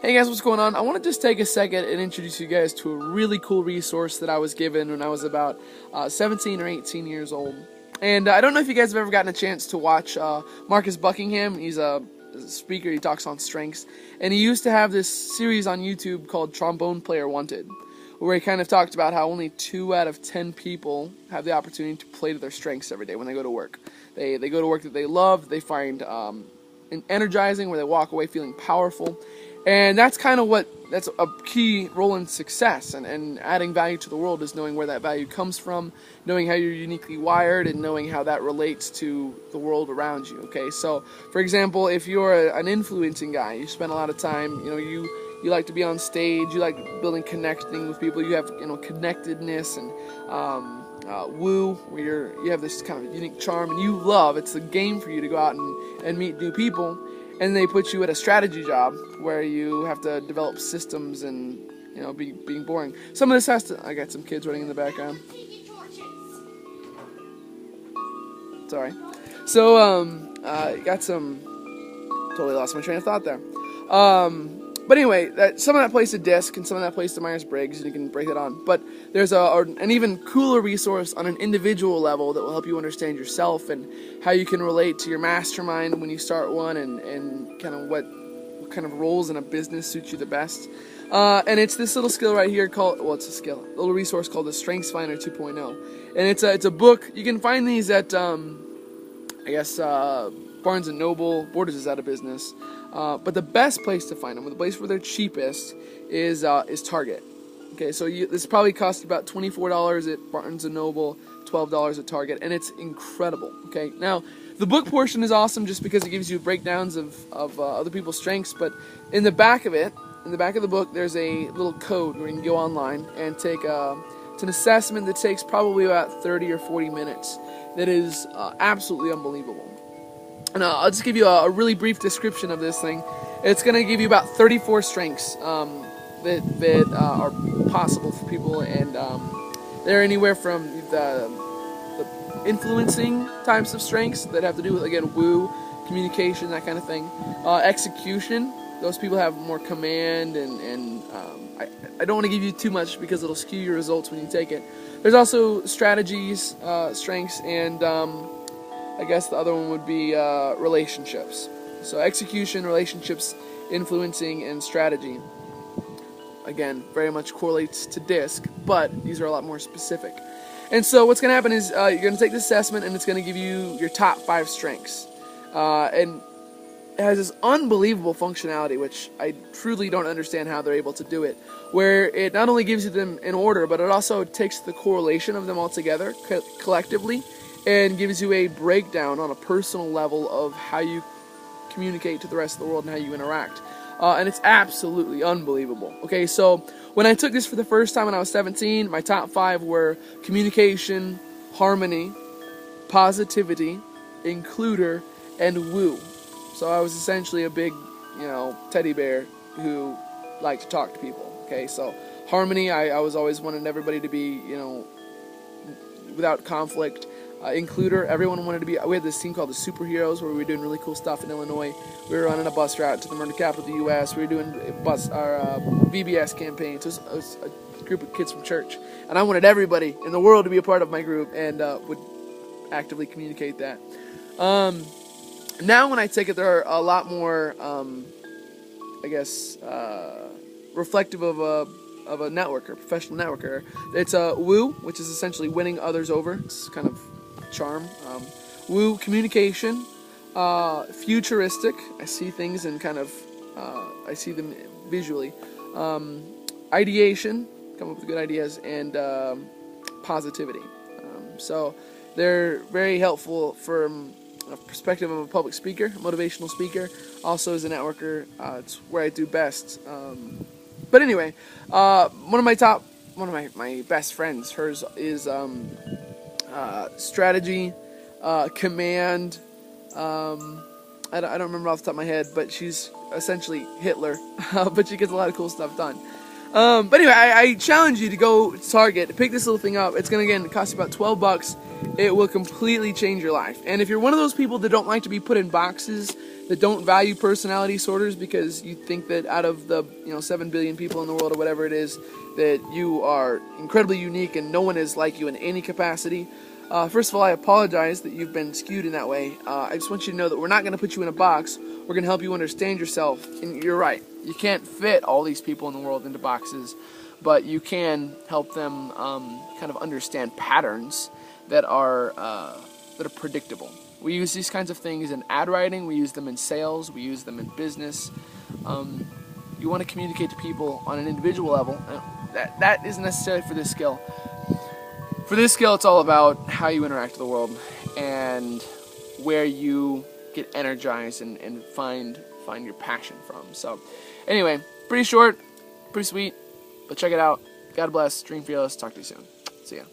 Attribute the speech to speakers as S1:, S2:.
S1: Hey guys, what's going on? I want to just take a second and introduce you guys to a really cool resource that I was given when I was about 17 or 18 years old. And I don't know if you guys have ever gotten a chance to watch Marcus Buckingham. He's a speaker, he talks on strengths. And he used to have this series on YouTube called Trombone Player Wanted, where he kind of talked about how only 2 out of 10 people have the opportunity to play to their strengths every day when they go to work. They go to work that they love, they find energizing, where they walk away feeling powerful. And that's kind of that's a key role in success and adding value to the world, is knowing where that value comes from, knowing how you're uniquely wired, and knowing how that relates to the world around you. Okay, so for example, if you're an influencing guy, you spend a lot of time, you like to be on stage, you like connecting with people, you have connectedness and woo, where you have this kind of unique charm, and you love, it's a game for you to go out and meet new people. And they put you at a strategy job where you have to develop systems and, being boring. Some of this has to... I got some kids running in the background. Sorry. So, got some... Totally lost my train of thought there. But anyway, some of that plays to DISC and some of that plays to Myers-Briggs, and you can break that on. But there's an even cooler resource on an individual level that will help you understand yourself and how you can relate to your mastermind when you start one, and kind of what kind of roles in a business suit you the best. And it's this little skill right here called, it's a skill, a little resource called the Strengths Finder 2.0. And it's a book. You can find these at, Barnes & Noble. Borders is out of business. But the best place to find them, the place where they're cheapest, is Target. Okay, so this probably costs about $24 at Barnes & Noble, $12 at Target, and it's incredible. Okay, now the book portion is awesome just because it gives you breakdowns of other people's strengths, but in the back of the book, there's a little code where you can go online and take it's an assessment that takes probably about 30 or 40 minutes. That is absolutely unbelievable. And I'll just give you a really brief description of this thing. It's going to give you about 34 strengths that are possible for people, and they're anywhere from the influencing types of strengths that have to do with, again, woo, communication, that kind of thing. Execution, those people have more command, and I don't want to give you too much because it'll skew your results when you take it. There's also strategies, strengths, and I guess the other one would be relationships. So execution, relationships, influencing, and strategy. Again, very much correlates to DISC, but these are a lot more specific. And so what's going to happen is you're going to take this assessment, and it's going to give you your top 5 strengths. And it has this unbelievable functionality, which I truly don't understand how they're able to do it, where it not only gives you them in order, but it also takes the correlation of them all together collectively, and gives you a breakdown on a personal level of how you communicate to the rest of the world and how you interact. And it's absolutely unbelievable. Okay, so when I took this for the first time when I was 17, my top 5 were communication, harmony, positivity, includer, and woo. So I was essentially a big, teddy bear who liked to talk to people. Okay, so harmony, I was always wanted everybody to be, without conflict. Includer, everyone wanted to be. We had this team called the Superheroes, where we were doing really cool stuff in Illinois. We were running a bus route to the murder capital of the U.S. We were doing our VBS campaigns. It was a group of kids from church, and I wanted everybody in the world to be a part of my group, and would actively communicate that. Now when I take it, there are a lot more, reflective of a networker, professional networker. It's woo, which is essentially winning others over. It's kind of charm. Woo, communication, futuristic. I see things and kind of I see them visually. Ideation, come up with good ideas, and positivity. So they're very helpful from a perspective of a public speaker, a motivational speaker. Also as a networker, it's where I do best. But anyway, one of my best friends, hers is strategy, command. I don't remember off the top of my head, but she's essentially Hitler. But she gets a lot of cool stuff done. But anyway, I challenge you to go to Target, pick this little thing up. It's gonna cost you about $12. It will completely change your life. And if you're one of those people that don't like to be put in boxes, that don't value personality disorders because you think that out of the 7 billion people in the world or whatever it is, that you are incredibly unique and no one is like you in any capacity. First of all, I apologize that you've been skewed in that way. I just want you to know that we're not going to put you in a box. We're going to help you understand yourself. And you're right. You can't fit all these people in the world into boxes, but you can help them kind of understand patterns that are predictable. We use these kinds of things in ad writing. We use them in sales. We use them in business. You want to communicate to people on an individual level. That isn't necessarily for this skill. For this skill, it's all about how you interact with the world and where you get energized and find your passion from. So, anyway, pretty short, pretty sweet, but check it out. God bless. Dream Fearless. Talk to you soon. See ya.